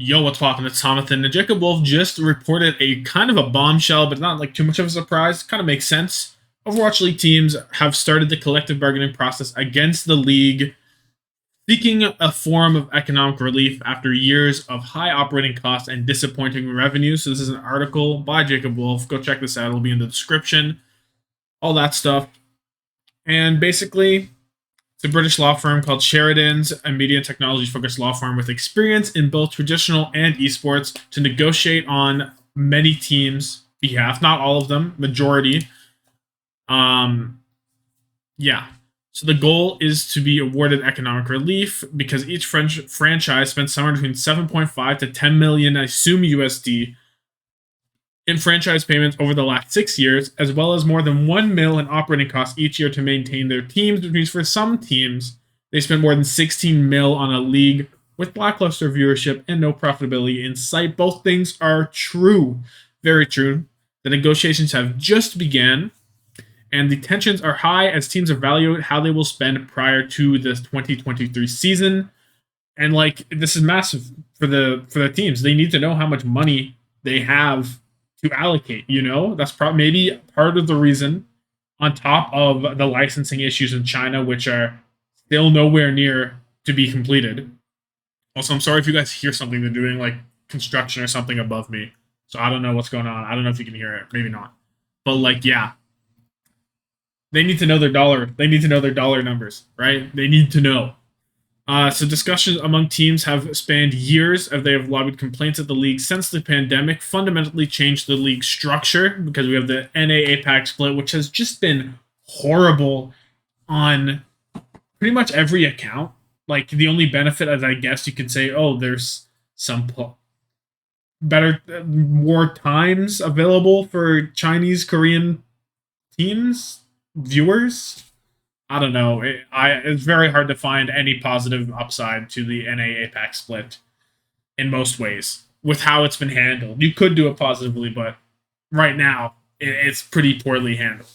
Yo, what's poppin'? It's Tommathan. And Jacob Wolf just reported a kind of a bombshell, but not like too much of a surprise. Kind of makes sense. Overwatch League teams have started the collective bargaining process against the league, seeking a form of economic relief after years of high operating costs and disappointing revenue. So this is an article by Jacob Wolf. Go check this out. It'll be in the description. All that stuff. And basically, it's a British law firm called Sheridan's, a media and technology focused law firm with experience in both traditional and esports to negotiate on many teams' behalf. Not all of them, majority. Um, yeah. So the goal is to be awarded economic relief because each French franchise spent somewhere between 7.5 to 10 million, I assume USD, in franchise payments over the last 6 years, as well as more than 1 mil in operating costs each year to maintain their teams, which means for some teams, they spend more than 16 mil on a league with lackluster viewership and no profitability in sight. Both things are true. Very true. The negotiations have just begun, and the tensions are high as teams evaluate how they will spend prior to the 2023 season. And like this is massive for the teams. They need to know how much money they have to allocate. That's probably maybe part of the reason, on top of the licensing issues in China, which are still nowhere near to be completed. Also, I'm sorry if you guys hear something. They're doing like construction or something above me, so I don't know what's going on. I don't know if you can hear it. Maybe not. But like, yeah, they need to know their dollar. They need to know their dollar numbers, right? They need to know. So discussions among teams have spanned years as they have lobbied complaints at the league since the pandemic fundamentally changed the league structure, because we have the NA APAC split, which has just been horrible on pretty much every account. Like the only benefit, as I guess you could say, there's some better, more times available for Chinese, Korean teams, viewers. I don't know. It's very hard to find any positive upside to the NA APAC split in most ways with how it's been handled. You could do it positively, but right now it's pretty poorly handled.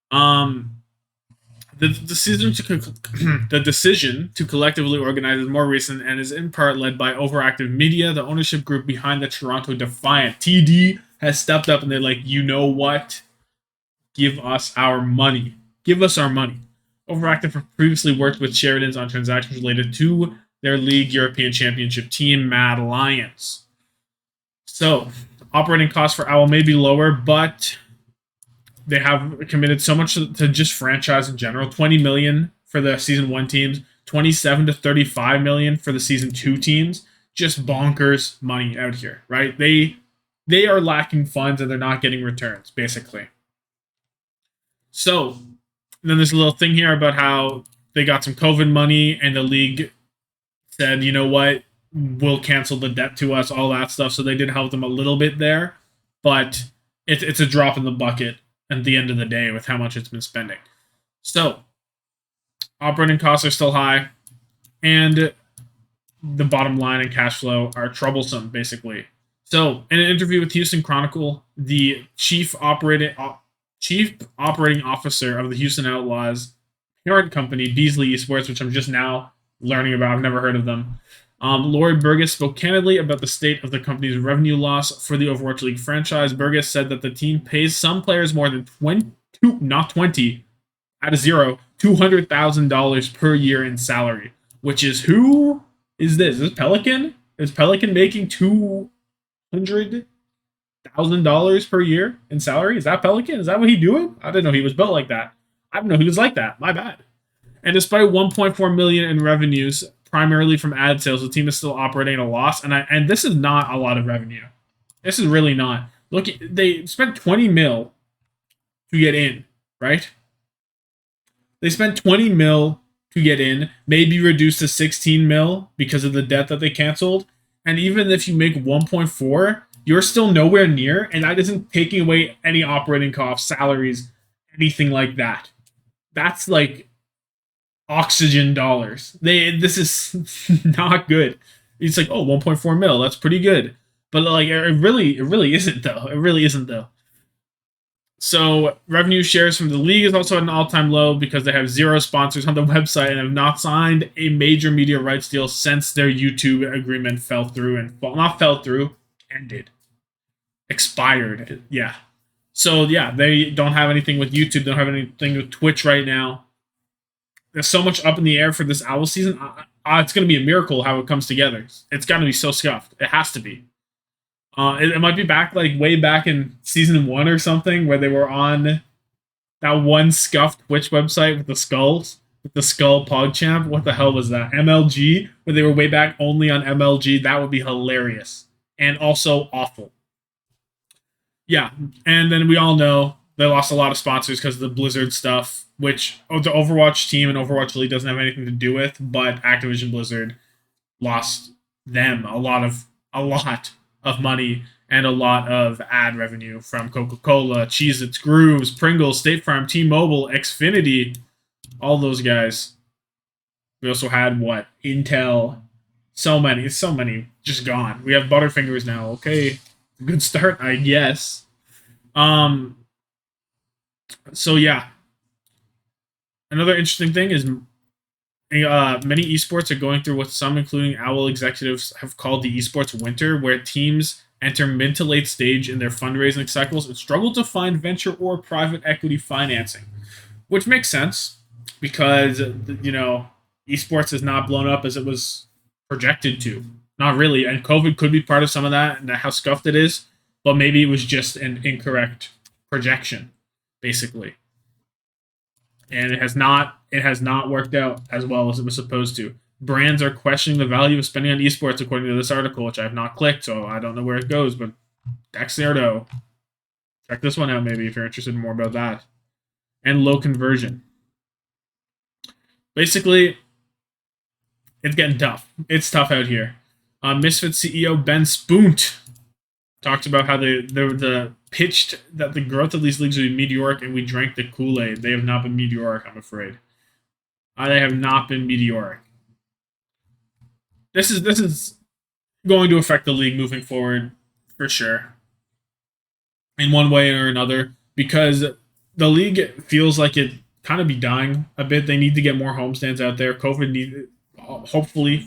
The decision to collectively organize is more recent and is in part led by Overactive Media, the ownership group behind the Toronto Defiant. TD has stepped up and they're like, you know what? Give us our money. Give us our money. Overactive have previously worked with Sheridan's on transactions related to their League European Championship team, Mad Lions. So, operating costs for OWL may be lower, but they have committed so much to just franchise in general. 20 million for the season 1 teams, 27 to 35 million for the season 2 teams. Just bonkers money out here, right? They are lacking funds and they're not getting returns, basically. So, then there's a little thing here about how they got some COVID money and the league said, you know what, we'll cancel the debt to us, all that stuff. So they did help them a little bit there, but it's a drop in the bucket at the end of the day with how much it's been spending. So operating costs are still high, and the bottom line and cash flow are troublesome, basically. So in an interview with Houston Chronicle, the chief operating officer of the Houston Outlaws parent company, Beasley Esports, which I'm just now learning about. I've never heard of them. Lori Burgess spoke candidly about the state of the company's revenue loss for the Overwatch League franchise. Burgess said that the team pays some players more than $200,000 per year in salary, which is, who is this? Is this Pelican? Is Pelican making $200,000 per year in salary? Is that Pelican? Is that what he's doing? I didn't know he was built like that. I didn't know he was like that. My bad. And despite 1.4 million in revenues, primarily from ad sales, the team is still operating at a loss. And this is not a lot of revenue. This is really not. Look, they spent 20 mil to get in, right? They spent 20 mil to get in, maybe reduced to 16 mil because of the debt that they canceled. And even if you make 1.4, you're still nowhere near, and that isn't taking away any operating costs, salaries, anything like that. That's like oxygen dollars. This is not good. It's like, 1.4 mil, that's pretty good. But like it really isn't though. It really isn't though. So revenue shares from the league is also at an all-time low because they have zero sponsors on the website and have not signed a major media rights deal since their YouTube agreement fell through and not fell through, ended, expired. Yeah. So yeah, they don't have anything with YouTube. They don't have anything with Twitch right now. There's so much up in the air for this Owl season. It's going to be a miracle how it comes together. It's got to be so scuffed. It has to be. It might be back like way back in season 1 or something where they were on that one scuffed Twitch website with the skulls, with the skull PogChamp. What the hell was that? MLG, where they were way back only on MLG. That would be hilarious and also awful. Yeah, and then we all know they lost a lot of sponsors because of the Blizzard stuff, which the Overwatch team and Overwatch League doesn't have anything to do with, but Activision Blizzard lost them a lot of money and a lot of ad revenue from Coca-Cola, Cheez-Its, Grooves, Pringles, State Farm, T-Mobile, Xfinity, all those guys. We also had what? Intel. So many just gone. We have Butterfingers now. Okay, good start, I guess. Um. So yeah, another interesting thing is many esports are going through what some, including Owl executives, have called the esports winter, where teams enter mid to late stage in their fundraising cycles and struggle to find venture or private equity financing, which makes sense because esports is not blown up as it was projected to. Not really, and COVID could be part of some of that and how scuffed it is, but maybe it was just an incorrect projection, basically, and it has not worked out as well as it was supposed to. Brands are questioning the value of spending on esports, according to this article, which I have not clicked, so I don't know where it goes. But Dexerto, check this one out maybe if you're interested in more about that. And low conversion. Basically, it's getting tough. It's tough out here. Misfit CEO Ben Spunt talked about how the pitched that the growth of these leagues would be meteoric, and we drank the Kool-Aid. They have not been meteoric, I'm afraid. They have not been meteoric. This is going to affect the league moving forward for sure, in one way or another, because the league feels like it kind of be dying a bit. They need to get more homestands out there. COVID need hopefully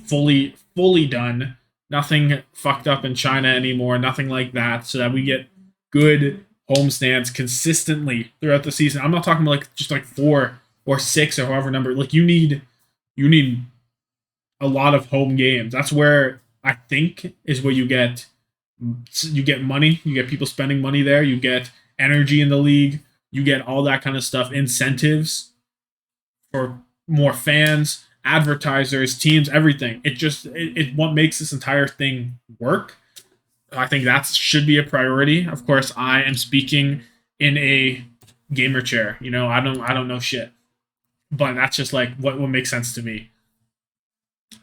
fully done. Nothing fucked up in China anymore. Nothing like that, so that we get good homestands consistently throughout the season. I'm not talking about like just like 4 or 6 or however number. Like you need a lot of home games. That's where I think is where you get money, you get people spending money there, you get energy in the league, you get all that kind of stuff, incentives for more fans, advertisers, teams, everything. It what makes this entire thing work. I think that should be a priority. Of course, I am speaking in a gamer chair. I don't know shit, but that's just like what makes sense to me.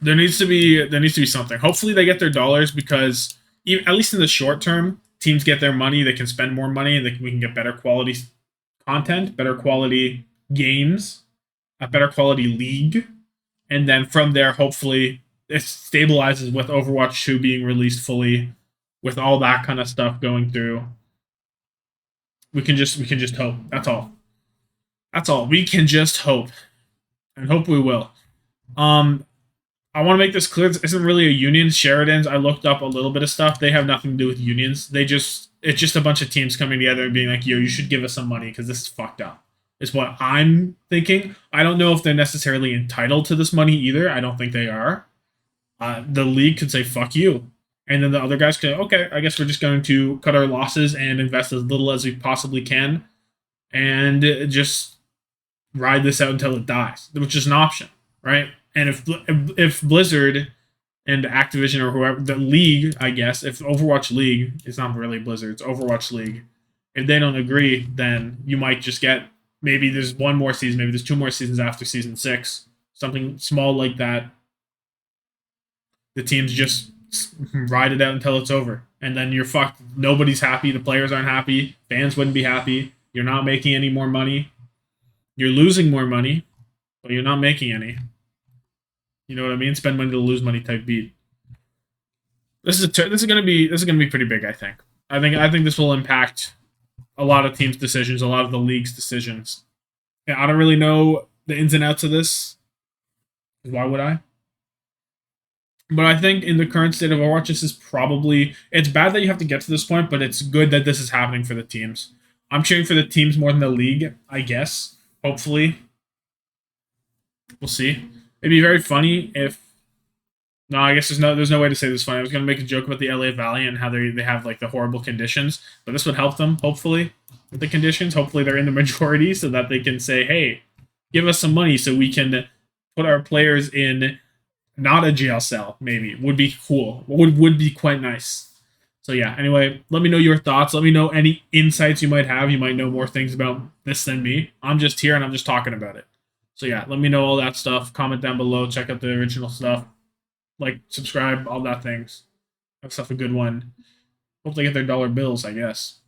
There needs to be something. Hopefully, they get their dollars because at least in the short term, teams get their money. They can spend more money, and we can get better quality content, better quality games, a better quality league, and then from there, hopefully, it stabilizes with Overwatch 2 being released fully, with all that kind of stuff going through. We can just hope. That's all. That's all. We can just hope, and hope we will. Um, I want to make this clear. This isn't really a union. Sheridan's, I looked up a little bit of stuff. They have nothing to do with unions. It's just a bunch of teams coming together and being like, yo, you should give us some money because this is fucked up. Is what I'm thinking. I don't know if they're necessarily entitled to this money either. I don't think they are. The league could say, fuck you. And then the other guys could, okay, I guess we're just going to cut our losses and invest as little as we possibly can and just ride this out until it dies, which is an option, right? And if Blizzard and Activision or whoever the league, I guess, if Overwatch League, it's not really Blizzard, it's Overwatch League. If they don't agree, then you might just get maybe there's one more season, maybe there's 2 more seasons after season 6, something small like that. The teams just ride it out until it's over, and then you're fucked. Nobody's happy. The players aren't happy. Fans wouldn't be happy. You're not making any more money. You're losing more money, but you're not making any. You know what I mean? Spend money to lose money type beat. This is gonna be pretty big. I think this will impact a lot of teams' decisions, a lot of the league's decisions. Yeah, I don't really know the ins and outs of this. Why would I? But I think in the current state of Overwatch, this is probably it's bad that you have to get to this point, but it's good that this is happening for the teams. I'm cheering for the teams more than the league, I guess. Hopefully, we'll see. It'd be very funny if no, I guess there's no way to say this funny. I was gonna make a joke about the LA Valley and how they have like the horrible conditions, but this would help them hopefully with the conditions. Hopefully they're in the majority so that they can say, "Hey, give us some money so we can put our players in not a jail cell." Maybe would be cool. Would be quite nice. So yeah. Anyway, let me know your thoughts. Let me know any insights you might have. You might know more things about this than me. I'm just here and I'm just talking about it. So yeah, let me know all that stuff. Comment down below. Check out the original stuff. Like, subscribe, all that things. Have stuff a good one. Hope they get their dollar bills, I guess.